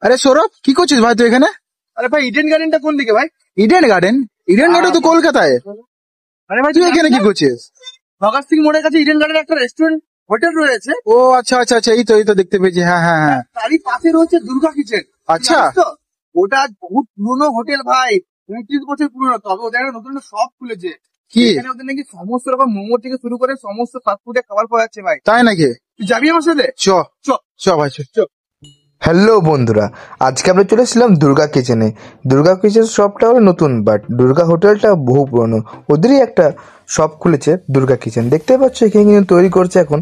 আরে সৌরভ, কি করছিস ভাই তুই এখানে? আরে ভাই, ইডেন গার্ডেনটা কোন দিকে ভাই? Eden garden? ইডেন গার্ডেন তো কলকাতায়। আরে ভাই, তুই এখানে কি করছিস? ভগৎ সিং মোড়ের কাছে ইডেন গার্ডেন একটা রেস্টুরেন্ট হোটেল রয়েছে। ও আচ্ছা আচ্ছা আচ্ছা, এই তো দেখতে পেয়েছি। হ্যাঁ হ্যাঁ হ্যাঁ। তারই পাশে রয়েছে দুর্গা কিচেন। আচ্ছা। তো ওটা বহুত পুরনো হোটেল ভাই, 29 বছর পুরনো। তবে ওদের একটা নতুন শপ খুলেছে। কি? এখানে ওদের নাকি সমস্ত রকম মোমো থেকে শুরু করে সমস্ত ফাস্ট ফুডের খাবার পাওয়া যাচ্ছে ভাই। তাই নাকি? তুই যাবি আমার সাথে? চ চ। চ ভাই চ। হ্যালো বন্ধুরা, আজকে আমরা চলে এসেছিলাম দুর্গা কিচেনে। দুর্গা কিচেন শপটা হলো নতুন, বাট দুর্গা হোটেলটা বহু পুরনো। ওদেরই একটা শপ খুলেছে দুর্গা কিচেন। দেখতে পাচ্ছ এখানে কিন্তু তৈরি করছে এখন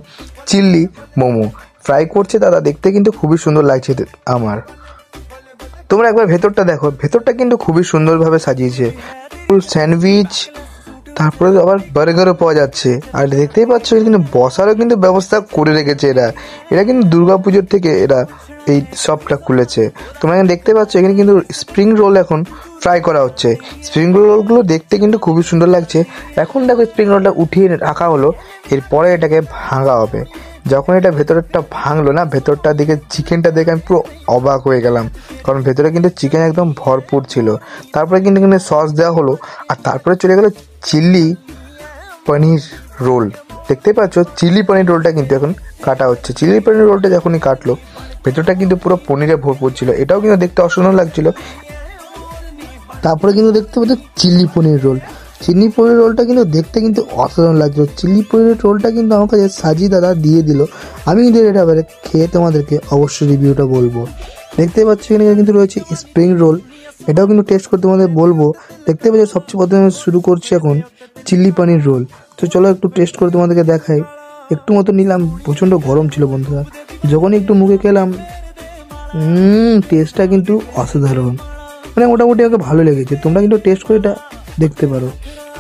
চিল্লি মোমো ফ্রাই করছে দাদা। দেখতে কিন্তু খুবই সুন্দর লাগছে আমার। তোমরা একবার ভেতরটা দেখো, ভেতরটা কিন্তু খুবই সুন্দরভাবে সাজিয়েছে। স্যান্ডউইচ, তারপরে আবার বার্গারও পাওয়া যাচ্ছে। আর দেখতেই পাচ্ছ কিন্তু বসারও কিন্তু ব্যবস্থা করে রেখেছে এরা। এরা কিন্তু দুর্গাপুজোর থেকে এরা এই শপটা খুলেছে। তোমরা এখানে দেখতে পাচ্ছ এখানে কিন্তু স্প্রিং রোল এখন ফ্রাই করা হচ্ছে। স্প্রিং রোলগুলো দেখতে কিন্তু খুবই সুন্দর লাগছে। এখন দেখো স্প্রিং রোলটা উঠিয়ে রাখা হলো, এরপরে এটাকে ভাঙা হবে। যখন এটা ভেতরটা ভাঙলো না, ভেতরটার দিকে চিকেনটা দেখে আমি পুরো অবাক হয়ে গেলাম, কারণ ভেতরে কিন্তু চিকেন একদম ভরপুর ছিল। তারপরে কিন্তু এখানে সস দেওয়া হলো, আর তারপরে চলে গেলো চিলি পনির রোল। দেখতে পাচ্ছ চিলি পনির রোলটা কিন্তু এখন কাটা হচ্ছে। চিলি পনির রোলটা যখনই কাটলো, ভেতরটা কিন্তু পুরো পনিরে ভরপুর ছিল। এটাও কিন্তু দেখতে অসাধারণ লাগছিল। তারপরে কিন্তু দেখতে পাচ্ছ চিলি পনির রোল। চিলি পনির রোলটা কিন্তু দেখতে কিন্তু অসাধারণ লাগছিল। চিলি পনির রোলটা কিন্তু আমার কাছে সাজিয়ে দাদা দিয়ে দিল। আমি কিন্তু এটা এবারে খেয়ে তোমাদেরকে অবশ্যই রিভিউটা বলবো। দেখতে পাচ্ছি এখানে কিন্তু রয়েছে স্প্রিং রোল, এটাও কিন্তু টেস্ট করতে তোমাদের বলবো। দেখতে পাচ্ছি সবচেয়ে প্রথমে শুরু করছি এখন চিলি পনির রোল। তো চলো একটু টেস্ট করে তোমাদেরকে দেখাই। একটু মতো নিলাম, প্রচণ্ড গরম ছিল বন্ধুরা। যখনই একটু মুখে খেলাম, টেস্টটা কিন্তু অসাধারণ, মানে মোটামুটি আমাকে ভালো লেগেছে। তোমরা কিন্তু টেস্ট করে এটা দেখতে পারো।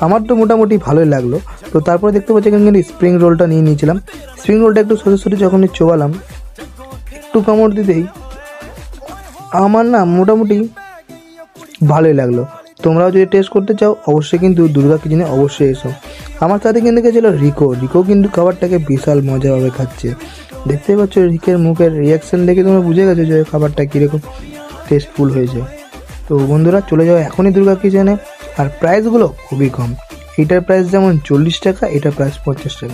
আমার তো মোটামুটি ভালোই লাগলো। তো তারপরে দেখতে পাচ্ছি এখানে কিন্তু স্প্রিং রোলটা নিয়ে নিয়েছিলাম। স্প্রিং রোলটা একটু সরে সরে যখন চোবালাম, একটু কামড় দিতেই আমার না মোটামুটি ভালোই লাগলো। তোমরাও যদি টেস্ট করতে চাও অবশ্যই কিন্তু দুর্গা কিচেনে অবশ্যই এসো। আমার সাথে কিন্তু গেছিলো রিকো কিন্তু খাবারটাকে বিশাল মজাভাবে খাচ্ছে। দেখতেই পাচ্ছ রিকের মুখের রিয়াকশান দেখে তোমরা বুঝে গেছো যে খাবারটা কীরকম টেস্টফুল হয়েছে। তো বন্ধুরা চলে যাও এখনই দুর্গা কিচেনে। আর প্রাইসগুলো খুবই কম। এটার প্রাইস যেমন 40 টাকা, এটার প্রাইস 50 টাকা।